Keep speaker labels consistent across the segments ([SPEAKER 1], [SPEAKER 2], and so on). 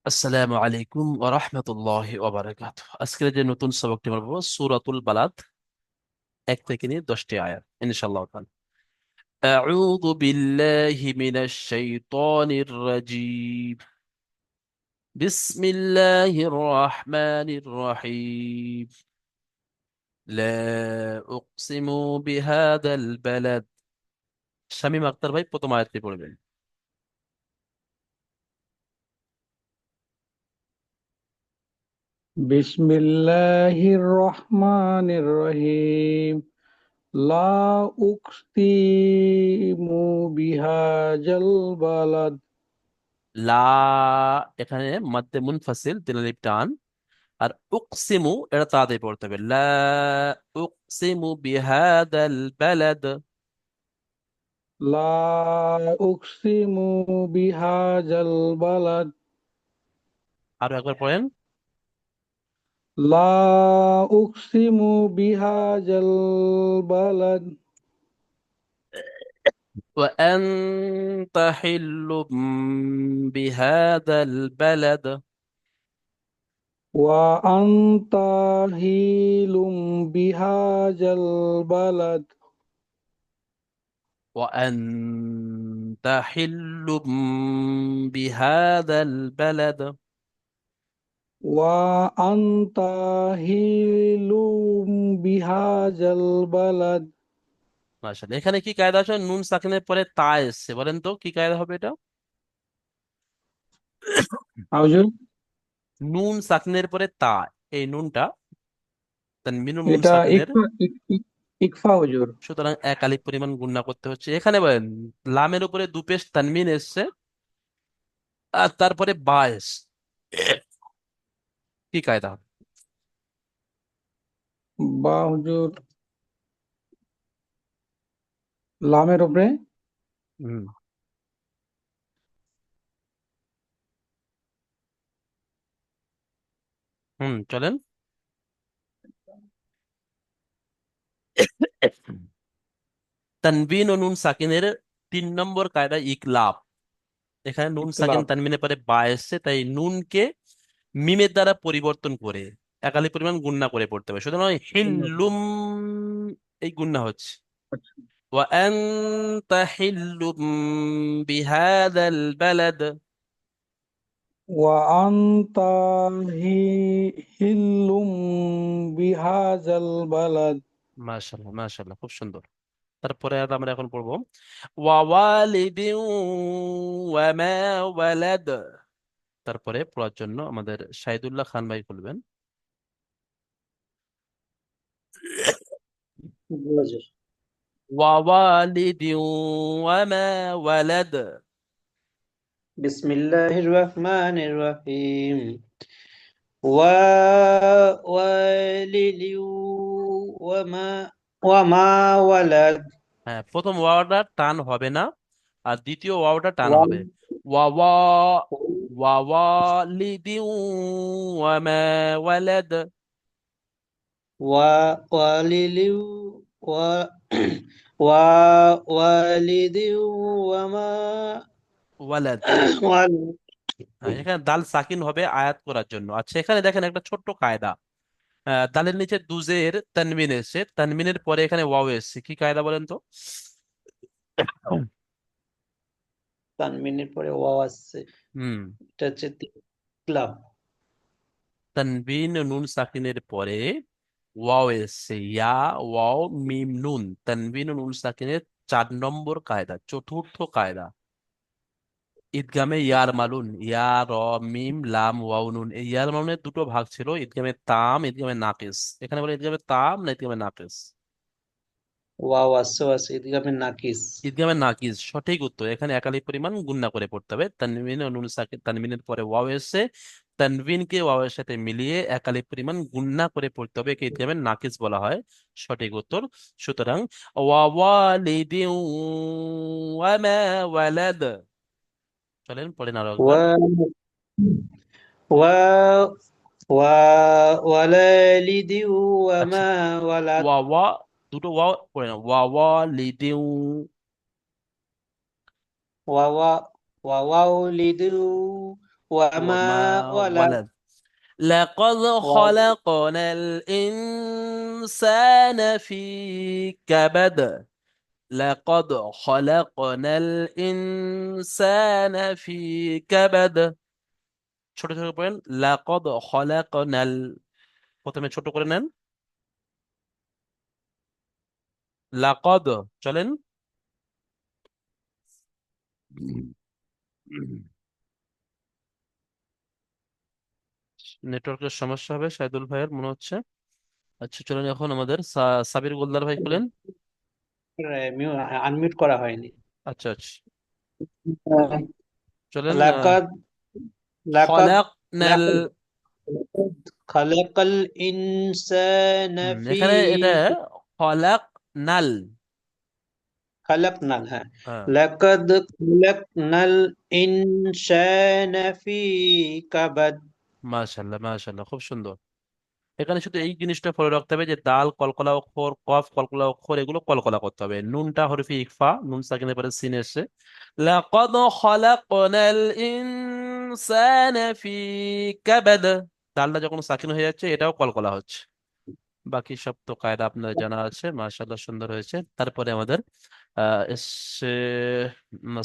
[SPEAKER 1] আসসালামু আলাইকুম ওয়া রাহমাতুল্লাহি ওয়া বারাকাতুহু। আজকের যে নতুন সবকটি আমরা পড়বো সূরাতুল বালাদ, 1 থেকে নিয়ে 10টি আয়াত ইনশাআল্লাহ তাআলা। আউযু বিল্লাহি মিনাশ শাইতানির রাজীম। বিসমিল্লাহির রাহমানির রহিম। লা উকসিমু বিহাদাল বালাদ। শামীম আক্তার ভাই প্রথম আয়াতটি পড়বেন।
[SPEAKER 2] বিসমিল্লাহির রহমানির রহিম। লা উকসিমু বিহাজাল বালাদ।
[SPEAKER 1] লা, এখানে মাদ্দে মুনফাসিল 3 আলিফ টান। আর উকসিমু এটা তাড়াতাড়ি পড়তে হবে। লা উকসিমু বিহাদাল বালাদ।
[SPEAKER 2] লা উকসিমু বিহাজাল বালাদ।
[SPEAKER 1] আরো একবার পড়েন।
[SPEAKER 2] লা উকসিমু বিহাজাল বালাদ।
[SPEAKER 1] وأنت حل بهذا البلد.
[SPEAKER 2] ওয়া আনতা হিলুম বিহাজাল বালাদ।
[SPEAKER 1] وأنت حل بهذا البلد.
[SPEAKER 2] ওয়া আনতা হিলুম বিহাজাল বালাদ।
[SPEAKER 1] মাশাআল্লাহ, এখানে কি কায়দা আছে? নুন সাকিনের পরে তা এসছে, বলেন তো কি কায়দা হবে এটা?
[SPEAKER 2] হুজুর,
[SPEAKER 1] নুন সাকিনের পরে তা, এই নুনটা তানবিনুন নুন
[SPEAKER 2] এটা
[SPEAKER 1] সাকিনের।
[SPEAKER 2] ইকফা হুজুর।
[SPEAKER 1] সুতরাং 1 আলিফ পরিমাণ গুণনা করতে হচ্ছে। এখানে বলেন লামের উপরে দুপেশ তানবিন এসছে, আর তারপরে বা এসছে, কি কায়দা হবে?
[SPEAKER 2] বা হুজুর, লামের উপরে
[SPEAKER 1] হুম, চলেন। তানবিন ও নুন সাকিনের 3 নম্বর কায়দা ইকলাব। এখানে নুন সাকিন
[SPEAKER 2] ইখতিলাফ।
[SPEAKER 1] তানবিনের পরে বা এসছে, তাই নুনকে মিমের দ্বারা পরিবর্তন করে 1 আলিফ পরিমাণ গুণনা করে পড়তে হবে। সুতরাং হিল্লুম, এই গুণনা হচ্ছে।
[SPEAKER 2] আচ্ছা।
[SPEAKER 1] وأنت حل بهذا البلد.
[SPEAKER 2] ওয়া আনতা হিল্লুম বিহাজাল বালাদ।
[SPEAKER 1] মাশাআল্লাহ মাশাআল্লাহ, খুব সুন্দর। তারপরে আর আমরা এখন পড়বো ওয়াওয়ালিদিন ওয়ামা ওয়ালাদ। তারপরে পড়ার জন্য আমাদের শাহিদুল্লাহ খান ভাই বলবেন।
[SPEAKER 2] হুজুর।
[SPEAKER 1] ওয়াওয়ালিদিন ওয়ামা ওয়ালাদ।
[SPEAKER 3] বিসমিল্লাহির রহমানির রহিম। ওয়ালিদি ওয়ামা ওয়ামা ওয়ালাদ।
[SPEAKER 1] হ্যাঁ, প্রথম ওয়াওটা টান হবে না, আর দ্বিতীয় ওয়াওটা টান
[SPEAKER 3] ওয়াম
[SPEAKER 1] হবে। ওয়াওয়া, ওয়াওয়ালিদিন ওয়ামা ওয়ালাদ।
[SPEAKER 3] ওয়া ওয়ালিদি ওয়া ওয়া ওয়ালিদি ওয়ামা
[SPEAKER 1] ওয়ালাদ।
[SPEAKER 3] ওয়াল
[SPEAKER 1] হ্যাঁ, এখানে দাল সাকিন হবে আয়াত করার জন্য। আচ্ছা, এখানে দেখেন একটা ছোট্ট কায়দা। দালের নিচে দুজের তানবিন এসে, তানবিনের পরে এখানে ওয়াও এসছে, কি কায়দা বলেন তো?
[SPEAKER 3] তানমিনের পরে ওয়াও আসছে।
[SPEAKER 1] হুম,
[SPEAKER 3] এটা হচ্ছে ক্লাব।
[SPEAKER 1] তানবিন ও নুন সাকিনের পরে ওয়াও এসছে, ইয়া ওয়াও মিম নুন, তানবিন ও নুন সাকিনের 4 নম্বর কায়দা, চতুর্থ কায়দা। ঈদগামে ইয়ার মালুন, ইয়া র মিম লাম ওয়াও নুন। এই ইয়ার মালুনের 2টো ভাগ ছিল, ঈদগামে তাম ঈদগামে নাকিস। এখানে বলে ঈদগামে তাম না ঈদগামে নাকিস?
[SPEAKER 3] ওয়াও আসছে ইদগামে নাকিস।
[SPEAKER 1] ঈদগামে নাকিস সঠিক উত্তর। এখানে 1 আলিফ পরিমাণ গুণনা করে পড়তে হবে। তানবিন ও নুন সাকিন, তানবিনের পরে ওয়াও এসে, তানবিনকে ওয়াও এর সাথে মিলিয়ে 1 আলিফ পরিমাণ গুণনা করে পড়তে হবে, একে ঈদগামে নাকিস বলা হয়। সঠিক উত্তর। সুতরাং ওয়াওয়ালিদিন ওয়ামা ওয়ালাদ। চলেন পড়েন আরো একবার।
[SPEAKER 3] ওয়া ওয়া ওয়া ওয়ালালিদি
[SPEAKER 1] আচ্ছা,
[SPEAKER 3] ওয়ামা ওয়ালাদ।
[SPEAKER 1] ওয়াওয়া, দুটো ওয়াও পড়ে না, ওয়াওয়ালিদিন।
[SPEAKER 3] ওয়া ওয়া ওয়া ওয়ালিদি ওয়ামা
[SPEAKER 1] ওয়ামা
[SPEAKER 3] ওয়ালাদ
[SPEAKER 1] ওয়ালাদ লাকাদ খলাকনাল ইনসানা ফি কাবাদ লাকাদ খলাকনাল ইনসানা ফি কাবাদ ছোট ছোট পড়েন লাকাদ খলাকনাল প্রথমে ছোট করে নেন লাকাদ চলেন নেটওয়ার্কের সমস্যা হবে সাইদুল ভাইয়ের মনে হচ্ছে। আচ্ছা চলেন এখন আমাদের সাবির গোলদার ভাই খুলেন।
[SPEAKER 3] আনমিউট করা হয়নি।
[SPEAKER 1] আচ্ছা আচ্ছা চলেন
[SPEAKER 3] লাকাদ লাকাদ
[SPEAKER 1] খলাকনাল
[SPEAKER 3] লাকাদ খালাকাল ইনসানা ফি
[SPEAKER 1] এখানে এটা খলাকনাল
[SPEAKER 3] খালাকনাল, হ্যাঁ,
[SPEAKER 1] হ্যাঁ
[SPEAKER 3] লাকাদ খালাকনাল ইনসানা ফি কাবাদ।
[SPEAKER 1] মাশাল্লাহ মাশাল্লাহ খুব সুন্দর। এখানে শুধু এই জিনিসটা ফলো রাখতে হবে যে দাল কলকলা অক্ষর, কফ কলকলা অক্ষর, এগুলো কলকলা করতে হবে। নুনটা হরফে ইকফা, নুন সাকিনের পরে সিন এসে লাকাদ খলাকনাল ইনসানা ফি কাবাদ, দালটা যখন সাকিন হয়ে যাচ্ছে এটাও কলকলা হচ্ছে। বাকি সব তো কায়দা আপনার জানা আছে, মাশাআল্লাহ সুন্দর হয়েছে। তারপরে আমাদের এসে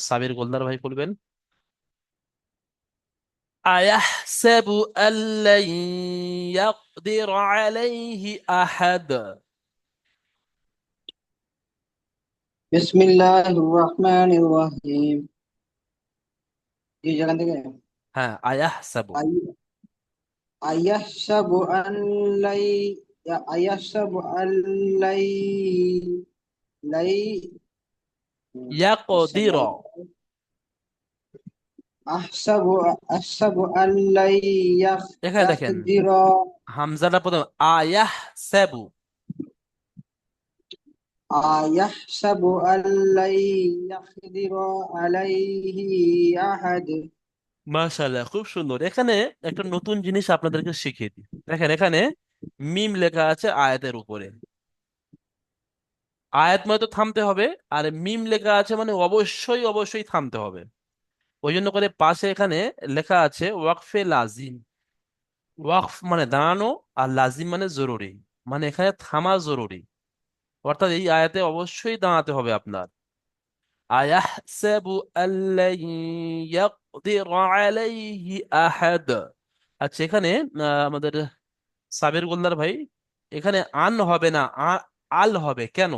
[SPEAKER 1] সাবির গোলদার ভাই বলবেন আয়াহসাবু আল্লান ইয়াকদির আলাইহি আহাদ।
[SPEAKER 4] বিসমিল্লাহির রহমানির রহিম। এই যেখান থেকে
[SPEAKER 1] হ্যাঁ আয়াহসাবু
[SPEAKER 4] আই- আয়াহসাবু আল্লাই আয়াহসাবু আল্লাই লাই
[SPEAKER 1] ইয়াকদির,
[SPEAKER 4] আহসাবু আহসাবু আল্লাই
[SPEAKER 1] এখানে দেখেন
[SPEAKER 4] ইয়াকদির
[SPEAKER 1] হামজাটা প্রথম আয়াহসাবু,
[SPEAKER 4] আয়াহসাবু আল্লাই ইয়াকদির আলাইহি আহাদ।
[SPEAKER 1] মাশাআল্লাহ খুব সুন্দর। এখানে একটা নতুন জিনিস আপনাদেরকে শিখিয়ে দিই। দেখেন এখানে মিম লেখা আছে আয়াতের উপরে, আয়াত মানে তো থামতে হবে, আর মিম লেখা আছে মানে অবশ্যই অবশ্যই থামতে হবে। ওই জন্য করে পাশে এখানে লেখা আছে ওয়াকফে লাজিম। ওয়াকফ মানে দাঁড়ানো, আর লাজিম মানে জরুরি, মানে এখানে থামা জরুরি। অর্থাৎ এই আয়াতে অবশ্যই দাঁড়াতে হবে আপনার। আয়াহসাবু আল্লান ইয়াকদির আলাইহি আহাদ। আচ্ছা এখানে আমাদের সাবির গোলদার ভাই, এখানে আন হবে না, আল হবে কেন?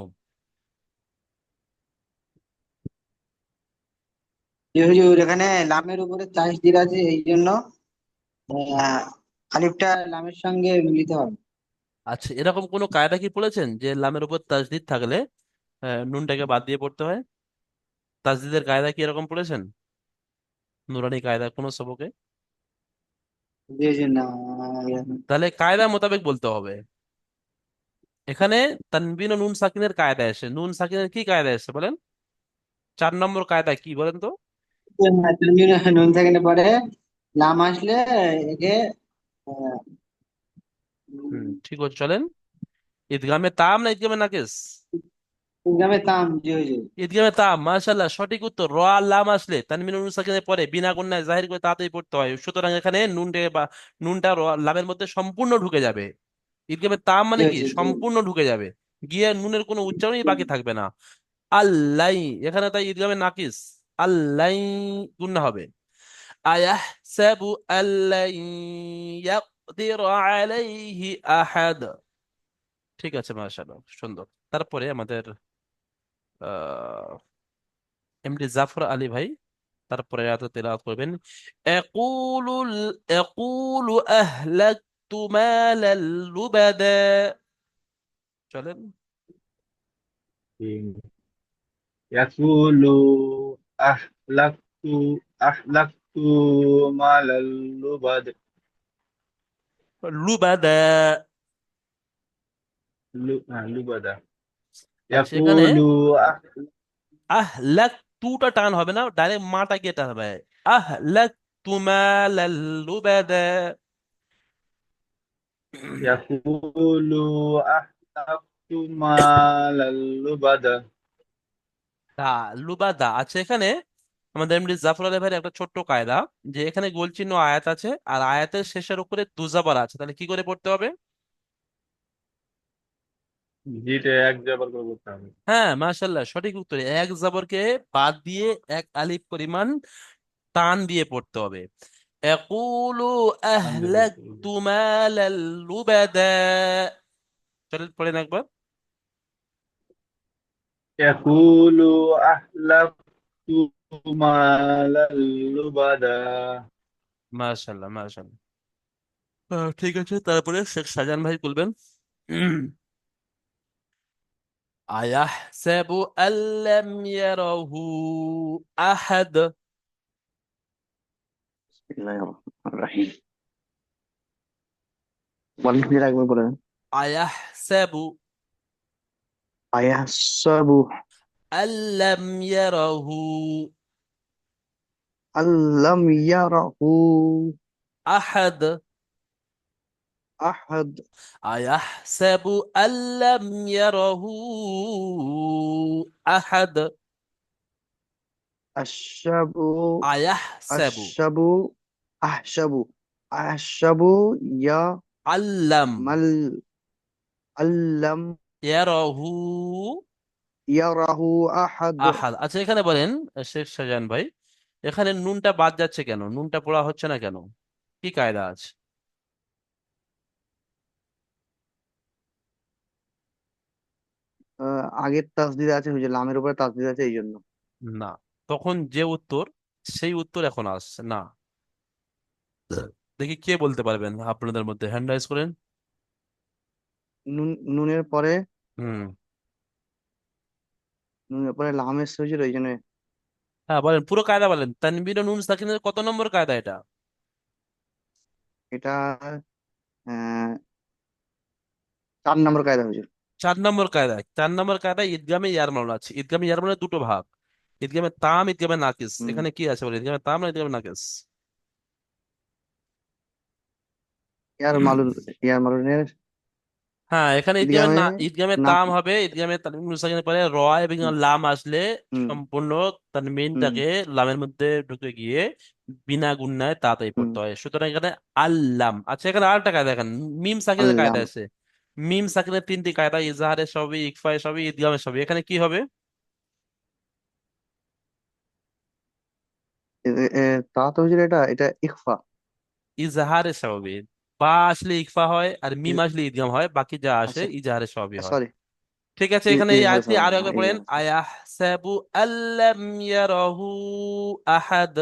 [SPEAKER 4] জি হুজুর, এখানে লামের উপরে তাসদিদ আছে, এই জন্য আহ, আলিফটা লামের সঙ্গে মিলিত হবে।
[SPEAKER 1] আচ্ছা এরকম কোনো কায়দা কি পড়েছেন যে লামের উপর তাসদিদ থাকলে নুনটাকে বাদ দিয়ে পড়তে হয়? তাসদিদের কায়দা কি এরকম পড়েছেন নুরানি কায়দা কোনো সবকে?
[SPEAKER 4] জি জি, না।
[SPEAKER 1] তাহলে কায়দা মোতাবেক বলতে হবে। এখানে তানবিন ও নুন সাকিনের কায়দা এসে, নুন সাকিনের কি কায়দা এসে বলেন? 4 নম্বর কায়দা কি বলেন তো?
[SPEAKER 4] নুন সেকেন্ডে পরে লাম আসলে একে আহ, উম,
[SPEAKER 1] ঠিক আছে চলেন, ঈদগামে তাম না ঈদগামে নাকিস?
[SPEAKER 4] ইসলামে তাম। জি হুজুর।
[SPEAKER 1] ঈদগামে তাম, মাশাআল্লাহ সঠিক উত্তর। র আর লাম আসলে তানবিন ও নুন সাকিনের পরে বিনা গুণায় জাহির করে তাড়াতাড়ি পড়তে হয়, সুতরাং এখানে নুনটে বা নুনটা লামের মধ্যে সম্পূর্ণ ঢুকে যাবে। ঈদগামে তাম
[SPEAKER 4] জি
[SPEAKER 1] মানে কি
[SPEAKER 4] হুজুর, জি।
[SPEAKER 1] সম্পূর্ণ ঢুকে যাবে, গিয়ে নুনের কোনো উচ্চারণই বাকি থাকবে না। আল্লাই, এখানে তাই ঈদগামে নাকিস, আল্লাই গুণা হবে। আয়াহসাবু আল্লাই ইয়াকদির আলাইহি আহাদ। ঠিক আছে মাশাআল্লাহ সুন্দর। তারপরে আমাদের আহ এমডি জাফর আলী ভাই তারপরে আয়াত তেলাওয়াত করবেন। ইয়াকুলুল ইয়াকুলু আহলাকতু মালাল লুবাদা। চলেন
[SPEAKER 5] يقول أهلكت أهلكت مال اللبد.
[SPEAKER 1] লুবাদা।
[SPEAKER 5] لبدا.
[SPEAKER 1] আচ্ছা এখানে
[SPEAKER 5] يقول
[SPEAKER 1] আহলাক তুটা টান হবে না, ডাইরেক্ট মাটা গিয়ে টান হবে। আহলাক তুমালাল লুবাদা।
[SPEAKER 5] يقول أهلكت مال اللبد.
[SPEAKER 1] দা লুবাদা। আচ্ছা এখানে আমাদের এমডি জাফর আলী ভাইয়ের একটা ছোট্ট কায়দা, যে এখানে গোল চিহ্ন আয়াত আছে আর আয়াতের শেষের উপরে দুজাবার আছে, তাহলে কি করে পড়তে হবে?
[SPEAKER 5] জিটে এক জবর করে করতে হবে।
[SPEAKER 1] হ্যাঁ, মাশাল্লাহ, সঠিক উত্তর। এক জবরকে বাদ দিয়ে এক আলিফ পরিমাণ টান দিয়ে পড়তে হবে। একুলু আহলাকতু
[SPEAKER 5] আলহামদুলিল্লাহ।
[SPEAKER 1] মালাল লুবাদা। চলেন পড়েন একবার।
[SPEAKER 5] ইয়াকুলু আহলাকতু মালাল লুবাদা।
[SPEAKER 1] মাশাল্লাহ, মাশাল্লাহ। ঠিক আছে, তারপরে শেখ শাহজাহান ভাই বলবেন। আয়াহসাবু আল্লাম ইয়ারাহু আহাদ।
[SPEAKER 4] বিসমিল্লাহির রহমানির রহিম। বলেন হুজুর, একবার বলেন।
[SPEAKER 1] আয়াহসাবু
[SPEAKER 4] আয়াহসাবু
[SPEAKER 1] আল্লাম ইয়ারাহু
[SPEAKER 4] আল্লাম ইয়ারাহু
[SPEAKER 1] আহাদ।
[SPEAKER 4] আহাদ।
[SPEAKER 1] আয়াহসাবু আল্লাম ইয়ারাহু আহাদ।
[SPEAKER 4] আশাবু
[SPEAKER 1] আয়াহসাবু
[SPEAKER 4] আশাবু আহসাবু আহসাবু ইয়া
[SPEAKER 1] আল্লাম
[SPEAKER 4] মাল আল্লাম
[SPEAKER 1] ইয়ারাহু
[SPEAKER 4] ইয়ারাহু আহাদ।
[SPEAKER 1] আহাদ। আচ্ছা, এখানে বলেন শেখ শাহজাহান ভাই, এখানে নুনটা বাদ যাচ্ছে কেন? নুনটা পড়া হচ্ছে না কেন? কি কায়দা আছে?
[SPEAKER 4] আগের তাসদিদ আছে হুজুর, লামের উপরে তাসদিদ আছে এই জন্য।
[SPEAKER 1] না, তখন যে উত্তর সেই উত্তর এখন আসছে না। দেখি কে বলতে পারবেন আপনাদের মধ্যে, হ্যান্ড রাইজ করেন।
[SPEAKER 4] নুনের পরে
[SPEAKER 1] হুম।
[SPEAKER 4] লাম এসছে হুজুর, ওই জন্য।
[SPEAKER 1] হ্যাঁ, বলেন, পুরো কায়দা বলেন। তানবির ও নুন সাকিনের কত নম্বর কায়দা এটা?
[SPEAKER 4] এটা 4 নম্বর কায়দা হুজুর।
[SPEAKER 1] 4 নম্বর কায়দা। 4 নম্বর কায়দা ঈদগামে ইয়ারমাল আছে। ঈদগামে ইয়ারমালের দুটো ভাগ, ঈদগামে তাম, ঈদগামে নাকিস।
[SPEAKER 4] হুম।
[SPEAKER 1] এখানে কি আছে বলে, ঈদগামে তাম না ঈদগামে নাকিস?
[SPEAKER 4] ইয়ার মালুল ইয়ার মালুনের
[SPEAKER 1] হ্যাঁ, এখানে ঈদগামে
[SPEAKER 4] ঈদগামে
[SPEAKER 1] না, ঈদগামে
[SPEAKER 4] না।
[SPEAKER 1] তাম হবে। ঈদগামে তানবির নুন সাকিনের পরে র এবং
[SPEAKER 4] হুম
[SPEAKER 1] লাম আসলে
[SPEAKER 4] হুম
[SPEAKER 1] সম্পূর্ণ
[SPEAKER 4] হুম
[SPEAKER 1] তানবিনটাকে লামের মধ্যে ঢুকে গিয়ে বিনা গুণায় তাড়াতাড়ি
[SPEAKER 4] হুম।
[SPEAKER 1] পড়তে হয়। সুতরাং এখানে আল্লাম। আচ্ছা, এখানে আরেকটা কায়দা দেখেন, মিম সাকিনের কায়দা
[SPEAKER 4] আল্লাম।
[SPEAKER 1] আছে। মিম সাকিনের 3টি কায়দা, ইজাহারের সবই, ইকফায় সবই, ঈদগামের সবই। এখানে কি হবে?
[SPEAKER 4] তা তো হুজুর, এটা এটা ইখফা।
[SPEAKER 1] ইজাহারের সবই। বা আসলে ইকফা হয় আর মিম আসলে ঈদগাম হয়, বাকি যা আসে
[SPEAKER 4] আচ্ছা,
[SPEAKER 1] ইজাহারের সবই হয়।
[SPEAKER 4] সরি।
[SPEAKER 1] ঠিক আছে, এখানে এই
[SPEAKER 4] ইজহার
[SPEAKER 1] আয়াতটি
[SPEAKER 4] সওয়াব,
[SPEAKER 1] আরো
[SPEAKER 4] হ্যাঁ,
[SPEAKER 1] একবার পড়েন।
[SPEAKER 4] ইজহার সওয়াব।
[SPEAKER 1] আয়াহসাবু আল্লাম ইয়ারাহু আহাদ।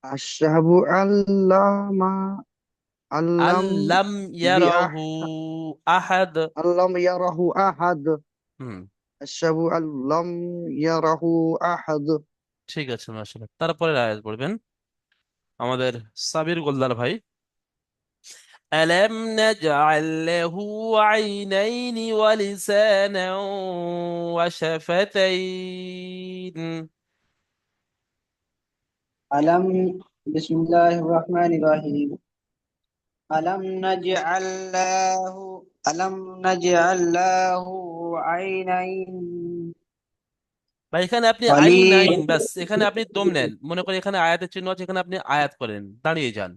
[SPEAKER 4] আশহাবু আল্লামা আল্লাম
[SPEAKER 1] আল্লাম
[SPEAKER 4] বিআহ
[SPEAKER 1] ইয়ারাহু আহাদ।
[SPEAKER 4] আল্লাম ইয়ারাহু আহাদ।
[SPEAKER 1] হুম।
[SPEAKER 4] আশহাবু আল্লাম ইয়ারাহু আহাদ।
[SPEAKER 1] ঠিক আছে, মাশাআল্লাহ। তারপরে আয়াত পড়বেন আমাদের সাবির গোলদার ভাই। ألم نجعل له عينين ولسانا وشفتين.
[SPEAKER 4] আলাম বিসমিল্লাহির রহমানির রহিম। আলাম নাজআল্লাহু আলাম নাজআল্লাহু আইনাইন
[SPEAKER 1] বা এখানে আপনি আইন
[SPEAKER 4] ওয়ালি
[SPEAKER 1] আইন ব্যাস, এখানে আপনি দম নেন। মনে করেন এখানে আয়াতের চিহ্ন আছে, এখানে আপনি আয়াত করেন, দাঁড়িয়ে যান।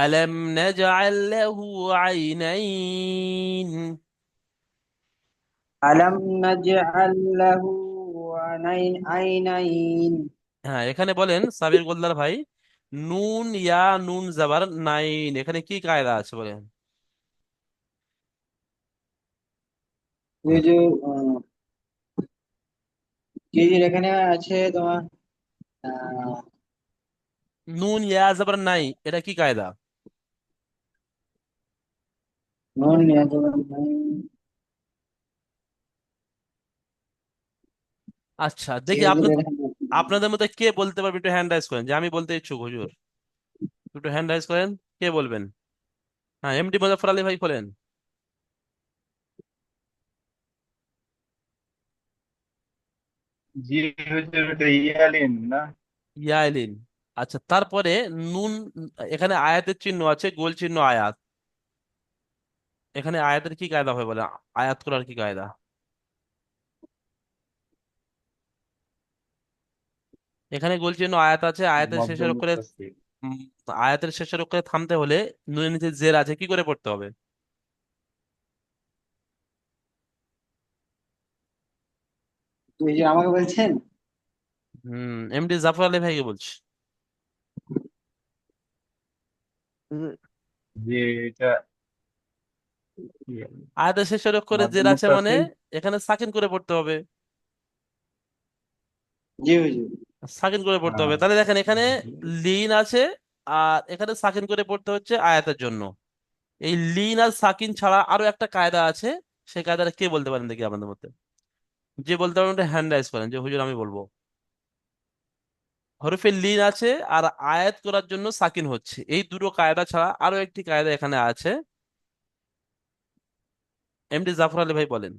[SPEAKER 1] আলাম নাজআল লাহু আইনাইন।
[SPEAKER 4] আলাম নাজআল্লাহু আইনাইন।
[SPEAKER 1] হ্যাঁ, এখানে বলেন সাবির গোলদার ভাই, নুন ইয়া নুন জাবার নাইন, এখানে কি কায়দা আছে বলেন?
[SPEAKER 4] এই যে এখানে আছে তোমার আহ,
[SPEAKER 1] নুন ইয়া জাবার নাই, এটা কি কায়দা?
[SPEAKER 4] নুন নিয়ন্ত্রণ নাই।
[SPEAKER 1] আচ্ছা,
[SPEAKER 4] জি
[SPEAKER 1] দেখি
[SPEAKER 4] হুজুর,
[SPEAKER 1] আপনার,
[SPEAKER 4] এখানে
[SPEAKER 1] আপনাদের মধ্যে কে বলতে পারবে? একটু হ্যান্ড রাইজ করেন, যে আমি বলতে ইচ্ছুক হুজুর। একটু হ্যান্ড রাইজ করেন, কে বলবেন? হ্যাঁ, এমডি মুজাফফর আলী ভাই বলেন।
[SPEAKER 5] জি হুজুর, এটা ইয়ালিন না?
[SPEAKER 1] ইয়াইলিন। আচ্ছা, তারপরে নুন, এখানে আয়াতের চিহ্ন আছে, গোল চিহ্ন আয়াত। এখানে আয়াতের কি কায়দা হয় বলে, আয়াত করার কি কায়দা? এখানে গোল চিহ্ন আয়াত আছে, আয়াতের
[SPEAKER 5] মধ্য
[SPEAKER 1] শেষের অক্ষরে
[SPEAKER 5] মুত্তাসিল।
[SPEAKER 1] উম, আয়াতের শেষের অক্ষরে থামতে হলে নুনের নিচে জের আছে, কি করে পড়তে হবে?
[SPEAKER 4] তুই যে আমাকে বলছেন।
[SPEAKER 1] এমডি জাফর আলী ভাইকে বলছি। উম,
[SPEAKER 5] যে এটা কি
[SPEAKER 1] আয়াতের শেষের অক্ষরে
[SPEAKER 5] মধ্য
[SPEAKER 1] জের আছে মানে
[SPEAKER 5] মুত্তাসিল।
[SPEAKER 1] এখানে সাকিন করে পড়তে হবে।
[SPEAKER 4] জি হুজুর।
[SPEAKER 1] সাকিন করে পড়তে হবে,
[SPEAKER 5] হ্যাঁ।
[SPEAKER 1] তাহলে দেখেন এখানে লিন আছে আর এখানে সাকিন করে পড়তে হচ্ছে আয়াতের জন্য। এই লিন আর সাকিন ছাড়া আরো একটা কায়দা আছে, সেই কায়দাটা কে বলতে পারেন দেখি আপনাদের মধ্যে? যে বলতে পারেন ওটা হ্যান্ড রাইজ করেন, যে হুজুর আমি বলবো। হরফে লিন আছে আর আয়াত করার জন্য সাকিন হচ্ছে, এই দুটো কায়দা ছাড়া আরো একটি কায়দা এখানে আছে। এমডি জাফর আলী ভাই বলেন।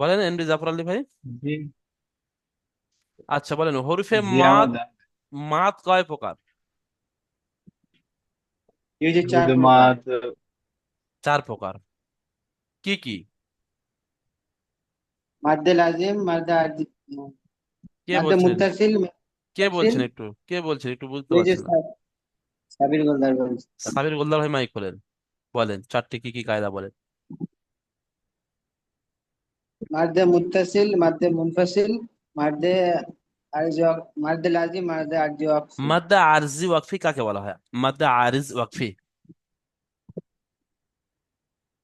[SPEAKER 1] বলেন এমডি জাফর আলী ভাই।
[SPEAKER 5] জি।
[SPEAKER 1] আচ্ছা বলেন, হরফে
[SPEAKER 5] জি
[SPEAKER 1] মাদ,
[SPEAKER 5] আমাদের
[SPEAKER 1] মাদ কয় প্রকার?
[SPEAKER 4] এই যে চার প্রকার।
[SPEAKER 5] জুদুমাত।
[SPEAKER 1] 4 প্রকার। কি কি?
[SPEAKER 4] মাদ্দে লাজিম,
[SPEAKER 1] কে
[SPEAKER 4] মাদ্দে
[SPEAKER 1] বলছিলেন?
[SPEAKER 4] মুত্তাসিল,
[SPEAKER 1] কে
[SPEAKER 4] মুত্তাসিল।
[SPEAKER 1] বলছেন একটু, কে বলছেন একটু বুঝতে
[SPEAKER 4] এই যে
[SPEAKER 1] পারছি না।
[SPEAKER 4] সাবির গোলদার বলছে।
[SPEAKER 1] সাবির গোলদার ভাই মাইক খোলেন, বলেন 4টি কি কি কায়দা বলেন।
[SPEAKER 4] মাদ্দে মুত্তাসিল, মাদ্দে মুনফাসিল, মাদ্দে আরজি, মাদ্দে লাজিম, মাদ্দে আরজি ওয়াকফি।
[SPEAKER 1] মাদ্দা আরজি ওয়াকফি কাকে বলা হয়? মাদ্দা আরিজ ওয়াকফি।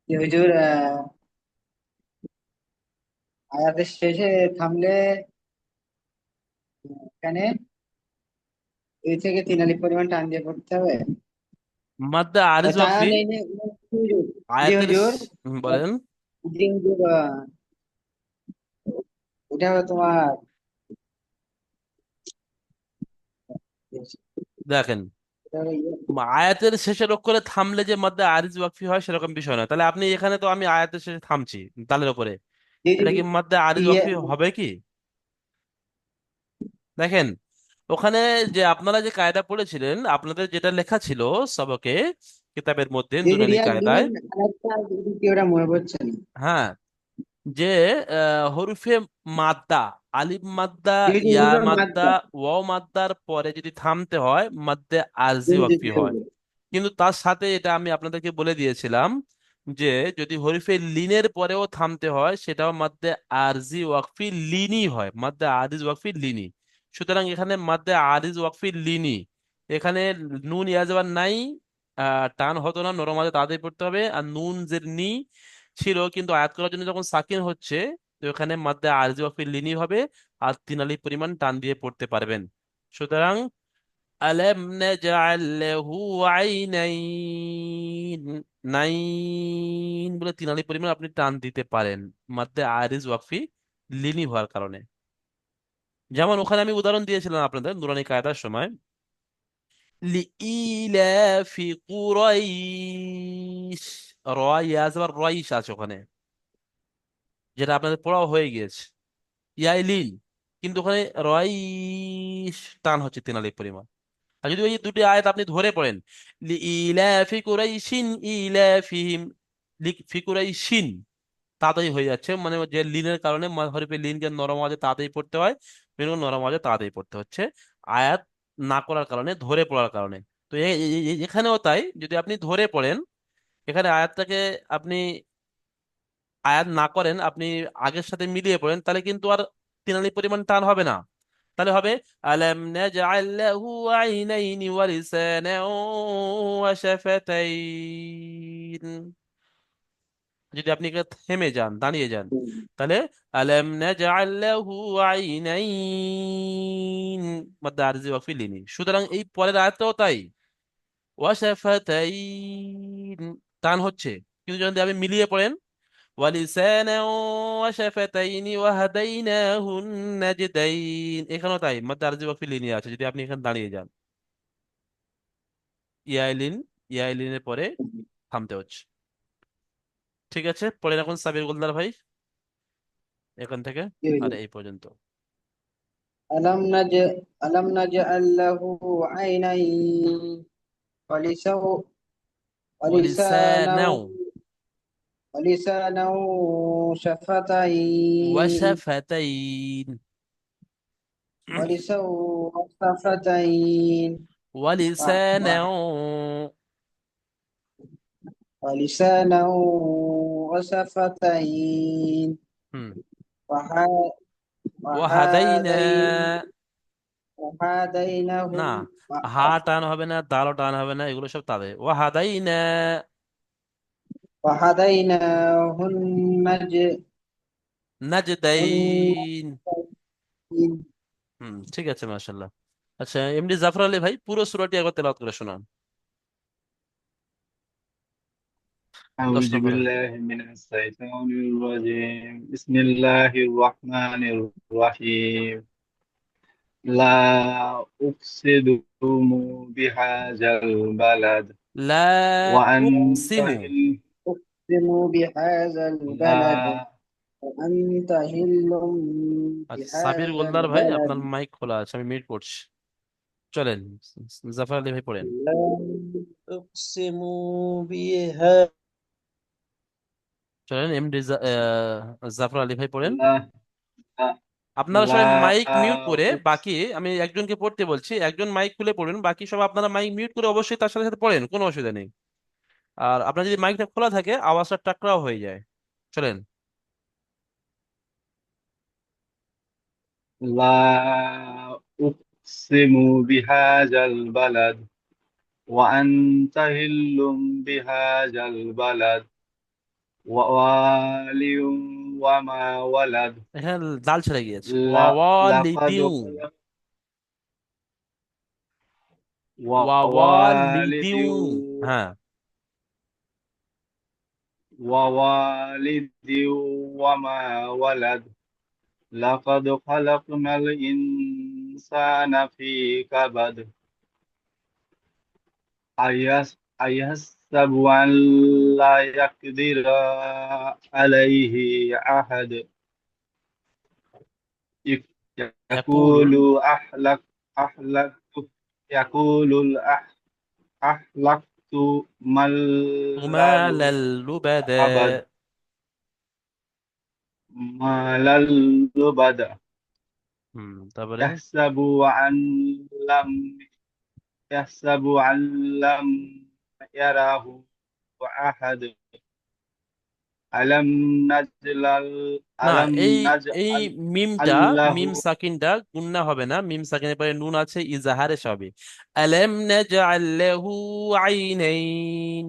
[SPEAKER 4] যে হুজুর আয়াতের শেষে থামলে এখানে 2 থেকে 3 আলিফ পরিমাণ টান দিয়ে পড়তে হবে।
[SPEAKER 1] মাদ্দা আরিজ
[SPEAKER 4] তা
[SPEAKER 1] ওয়াকফি
[SPEAKER 4] নেই নেই হুজুর। জি
[SPEAKER 1] আয়াতের
[SPEAKER 4] হুজুর।
[SPEAKER 1] বলেন।
[SPEAKER 4] জি হুজুর, এটা হবে তোমার
[SPEAKER 1] দেখেন,
[SPEAKER 4] এটা হলো
[SPEAKER 1] আয়াতের শেষের অক্ষরে থামলে যে মাদ্দা আরিজ ওয়াকফি হয় সেরকম বিষয় নয়। তাহলে আপনি এখানে তো আমি আয়াতের শেষে থামছি তালের উপরে,
[SPEAKER 4] জি জি
[SPEAKER 1] এটা কি মাদ্দা আরিজ
[SPEAKER 4] ইয়ে,
[SPEAKER 1] ওয়াকফি হবে কি? দেখেন, ওখানে যে আপনারা যে কায়দা পড়েছিলেন, আপনাদের যেটা লেখা ছিল সবকে কিতাবের মধ্যে
[SPEAKER 4] জি জি
[SPEAKER 1] নুরানি
[SPEAKER 4] রিয়াদ
[SPEAKER 1] কায়দায়,
[SPEAKER 4] দিলেন। আরেকটা যদি কি ওটা মনে পড়ছে না।
[SPEAKER 1] হ্যাঁ, যে হরফে মাদ্দা, আলিফ মাদ্দা,
[SPEAKER 4] জি জি
[SPEAKER 1] ইয়া
[SPEAKER 4] হুজুর
[SPEAKER 1] মাদ্দা,
[SPEAKER 4] মাদ্দা।
[SPEAKER 1] ওয়াও মাদ্দার পরে যদি থামতে হয় মাদ্দে আরজি
[SPEAKER 4] জি জি
[SPEAKER 1] ওয়াকফি
[SPEAKER 4] জি
[SPEAKER 1] হয়।
[SPEAKER 4] হুজুর।
[SPEAKER 1] কিন্তু তার সাথে এটা আমি আপনাদেরকে বলে দিয়েছিলাম যে যদি হরফে লিনের পরেও থামতে হয় সেটাও মাদ্দে আরজি ওয়াকফি লিনি হয়, মাদ্দে আরিজ ওয়াকফি লিনি। সুতরাং এখানে মাদ্দে আরিজ ওয়াকফি লিনি, এখানে নুন ইয়াজবার নাই, টান হতো না, নরম আজে তাড়াতাড়ি পড়তে হবে। আর নুন যে নি ছিল কিন্তু আয়াত করার জন্য যখন সাকিন হচ্ছে, তো এখানে মাদ্দে আরজি ওয়াকফি লিনি হবে, আর 3 আলিফ পরিমাণ টান দিয়ে পড়তে পারবেন। সুতরাং আলাম নাজআল লাহু আইনাইন, নাইন বলে 3 আলিফ পরিমাণ আপনি টান দিতে পারেন মাদ্দে আরিজ ওয়াকফি লিনি হওয়ার কারণে। যেমন ওখানে আমি উদাহরণ দিয়েছিলাম আপনাদের নুরানি কায়দার সময়, লিইলাফি কুরাইশ, রয়াজ আবার রয়িশ আছে ওখানে, যেটা আপনাদের পড়াও হয়ে গিয়েছে, ইয়াইলিন, কিন্তু ওখানে রয়িশ টান হচ্ছে 3 আলিফ পরিমাণ। আর যদি ওই দুটি আয়াত আপনি ধরে পড়েন, লিইলাফি কুরাইশিন ইলাফিহিম, ফি কুরাইশিন তাড়াতাড়ি হয়ে যাচ্ছে, মানে যে লিনের কারণে হরফে লিনকে নরম আওয়াজে তাড়াতাড়ি পড়তে হয়, বেরঙ নরম আওয়াজে তাড়াতাড়ি পড়তে হচ্ছে আয়াত না করার কারণে, ধরে পড়ার কারণে। তো এখানেও তাই, যদি আপনি ধরে পড়েন এখানে আয়াতটাকে, আপনি আয়াত না করেন, আপনি আগের সাথে মিলিয়ে পড়েন, তাহলে কিন্তু আর 3 আলিফ পরিমাণ টান হবে না। তাহলে হবে আলাম নাজআল লাহু আইনাইনি ওয়া লিসানান ওয়া শাফাতাইন। যদি আপনি এখানে থেমে যান, দাঁড়িয়ে যান, তাহলে আলাম নাজআল লাহু আইনাইন মাদ্দা আরজি ওয়াকফি লিনি। সুতরাং এই পরের আয়াতটাও তাই, ওয়া শাফাতাইন টান হচ্ছে, কিন্তু যদি আপনি মিলিয়ে পড়েন ওয়ালিসানা ওয়া শাফাতাইনি ওয়া হাদাইনাহুন নাজদাইন, এখানেও তাই মাদ্দা আরজি ওয়াকফি লিনি আছে যদি আপনি এখানে দাঁড়িয়ে যান। ইয়াইলিন, ইয়াইলিনের পরে থামতে হচ্ছে। ঠিক আছে, পড়েন এখন সাবির গোলদার ভাই এখান থেকে
[SPEAKER 4] জি
[SPEAKER 1] আর
[SPEAKER 4] হুজুর।
[SPEAKER 1] এই পর্যন্ত।
[SPEAKER 4] আলাম নাজ আলাম নাজআল লাহু আইনাইন ওয়ালিসাহু ওয়ালিসানাহু
[SPEAKER 1] ওয়ালিসানাও,
[SPEAKER 4] ولسانا شفتين
[SPEAKER 1] وشفتين
[SPEAKER 4] ولسان وشفتين
[SPEAKER 1] ولسانا
[SPEAKER 4] ولسانا وشفتين
[SPEAKER 1] হুম
[SPEAKER 4] وح-
[SPEAKER 1] وهدينا
[SPEAKER 4] وهديناه
[SPEAKER 1] না হা টান হবে না দালও টান হবে না এগুলো সব তাদের ওয়াহাদাইনা
[SPEAKER 4] وهديناه
[SPEAKER 1] নাজদাইন
[SPEAKER 4] النجدين.
[SPEAKER 1] ঠিক আছে মাশাআল্লাহ। আচ্ছা এমডি জাফর আলী ভাই পুরো সূরাটি একবার তেলাওয়াত করে শোনান। 10
[SPEAKER 5] أعوذ
[SPEAKER 1] নম্বরে।
[SPEAKER 5] بالله من الشيطان الرجيم بسم الله الرحمن الرحيم لا أقسم بهذا البلد
[SPEAKER 1] লা
[SPEAKER 5] وأنت
[SPEAKER 1] উকসিমু
[SPEAKER 4] أقسم بهذا البلد
[SPEAKER 5] لا
[SPEAKER 4] وأنت حل
[SPEAKER 1] আচ্ছা সাবির
[SPEAKER 4] بهذا
[SPEAKER 1] গোলদার ভাই
[SPEAKER 4] البلد
[SPEAKER 1] আপনার মাইক খোলা আছে আমি মিউট করছি। চলেন জাফর আলী ভাই পড়েন।
[SPEAKER 3] لا أقسم بها
[SPEAKER 1] চলেন এমডি জাফর আলী ভাই পড়েন।
[SPEAKER 5] لا
[SPEAKER 1] আপনারা সবাই
[SPEAKER 5] لا
[SPEAKER 1] মাইক মিউট করে
[SPEAKER 5] أقسم
[SPEAKER 1] বাকি আমি একজনকে পড়তে বলছি একজন মাইক খুলে পড়ুন বাকি সব আপনারা মাইক মিউট করে অবশ্যই তার সাথে সাথে পড়েন কোনো অসুবিধা নেই। আর আপনার যদি মাইকটা খোলা থাকে আওয়াজটা টাকরাও হয়ে যায়। চলেন।
[SPEAKER 5] أقسم بهذا البلد وأنت هل بهذا البلد ووالي وما ولد
[SPEAKER 1] এখানে দাল ছেড়ে গিয়েছে ওয়াওয়ালিদিউ
[SPEAKER 5] لقد خلق ووالد
[SPEAKER 1] ওয়াওয়ালিদিউ হ্যাঁ
[SPEAKER 5] ووالد وما ولد لقد خلقنا الإنسان في كبد أيحسب أن لا يقدر عليه أحد
[SPEAKER 1] ইয়াকুল
[SPEAKER 5] يقول يقول أحلقت
[SPEAKER 1] মালাল লুবাদা
[SPEAKER 5] مالا لبدا
[SPEAKER 1] তারপরে
[SPEAKER 5] أن لم يحسب أن لم يراه أحد ألم نجعل
[SPEAKER 1] না
[SPEAKER 5] ألم
[SPEAKER 1] এই এই
[SPEAKER 5] نجعل
[SPEAKER 1] মিমটা
[SPEAKER 5] له
[SPEAKER 1] মিম সাকিনটা গুন্না হবে না মিম সাকিনের পরে নুন আছে ইজাহারে সবে আলাম নাজআল লাহু আইনাইন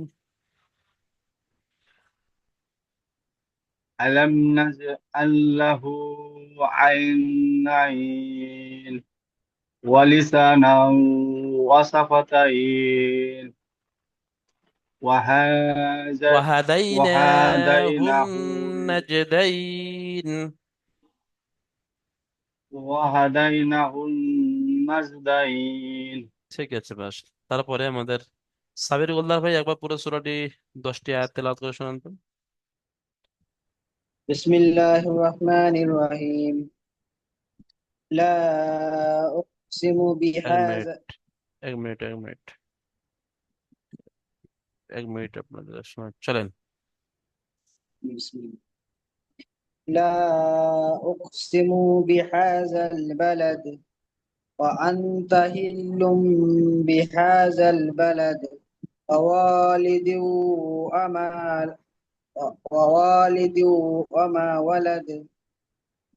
[SPEAKER 5] ألم نجعل له عينين ولسانا وشفتين
[SPEAKER 1] وهديناه
[SPEAKER 5] وهديناه
[SPEAKER 1] النجدين
[SPEAKER 5] وهديناه النجدين
[SPEAKER 1] ঠিক আছে বাস। তারপরে আমাদের সাবির গোলদার ভাই একবার পুরো সূরাটি 10টি আয়াত তেলাওয়াত করে শোনান তো।
[SPEAKER 4] بسم الله الرحمن الرحيم لا أقسم
[SPEAKER 1] এক মিনিট
[SPEAKER 4] بهذا
[SPEAKER 1] এক মিনিট এক মিনিট এক মিনিট আপনাদের শোনান চলেন।
[SPEAKER 4] بسم الله لا أقسم بهذا البلد وأنت حل بهذا البلد ووالد وما ووالد وما ولد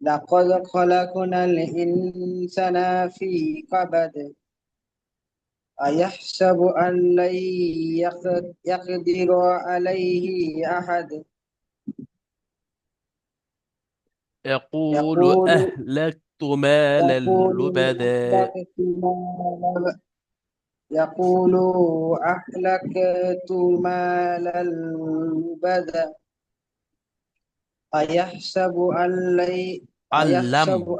[SPEAKER 4] لقد خلقنا الإنسان في كبد أيحسب أن لن يقدر عليه أحد
[SPEAKER 1] يقول
[SPEAKER 4] يقول
[SPEAKER 1] أهلكت مالا
[SPEAKER 4] يقول
[SPEAKER 1] لبدا
[SPEAKER 4] يقول أهلكت مالا لبدا أيحسب أن لن
[SPEAKER 1] علم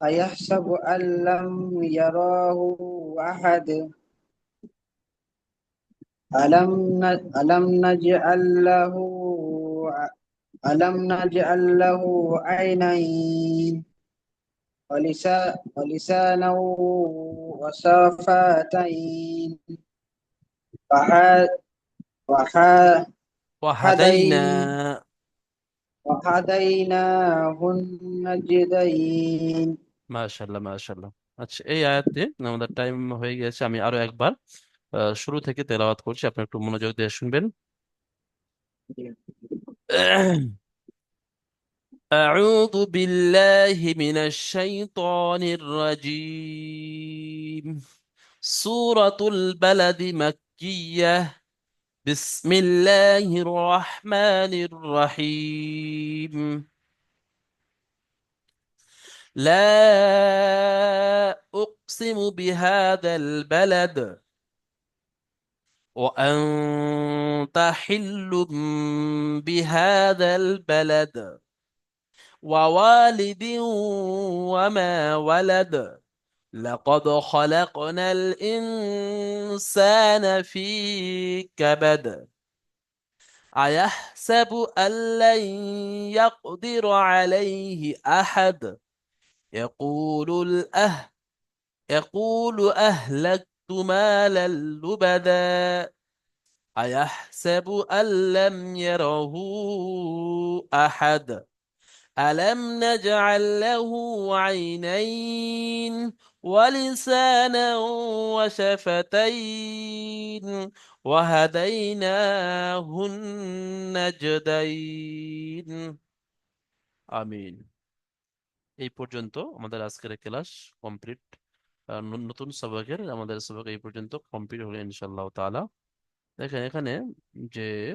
[SPEAKER 4] أيحسب أن لم يراه أحد ألم نجعل له عينين ولسانا وشفتين وح- وح- হাদাই
[SPEAKER 1] ওয়াহাদাইনা।
[SPEAKER 4] وهديناه النجدين
[SPEAKER 1] মাশাআল্লাহ, মাশাআল্লাহ। আচ্ছা, এই আয়াতে আমাদের টাইম হয়ে গেছে। আমি আরো একবার শুরু থেকে তেলাওয়াত করছি, আপনি একটু মনোযোগ দিয়ে শুনবেন। أعوذ بالله من الشيطان الرجيم. سورة البلد مكية. بسم الله الرحمن الرحيم. لا أقسم بهذا البلد وأنت حل بهذا البلد ووالد وما ولد. لقد خلقنا الإنسان في كبد. أيحسب أن لن يقدر عليه أحد. يقول يقول أهلكت مالا لبدا. أيحسب أن لم يره أحد. ألم نجعل له عينين ولسانا وشفتين وهديناه النجدين. আমিন। এই পর্যন্ত আমাদের আজকের ক্লাস কমপ্লিট। নতুন সবকের আমাদের সবক এই পর্যন্ত কমপ্লিট হলো ইনশাআল্লাহ তাআলা। দেখেন এখানে যে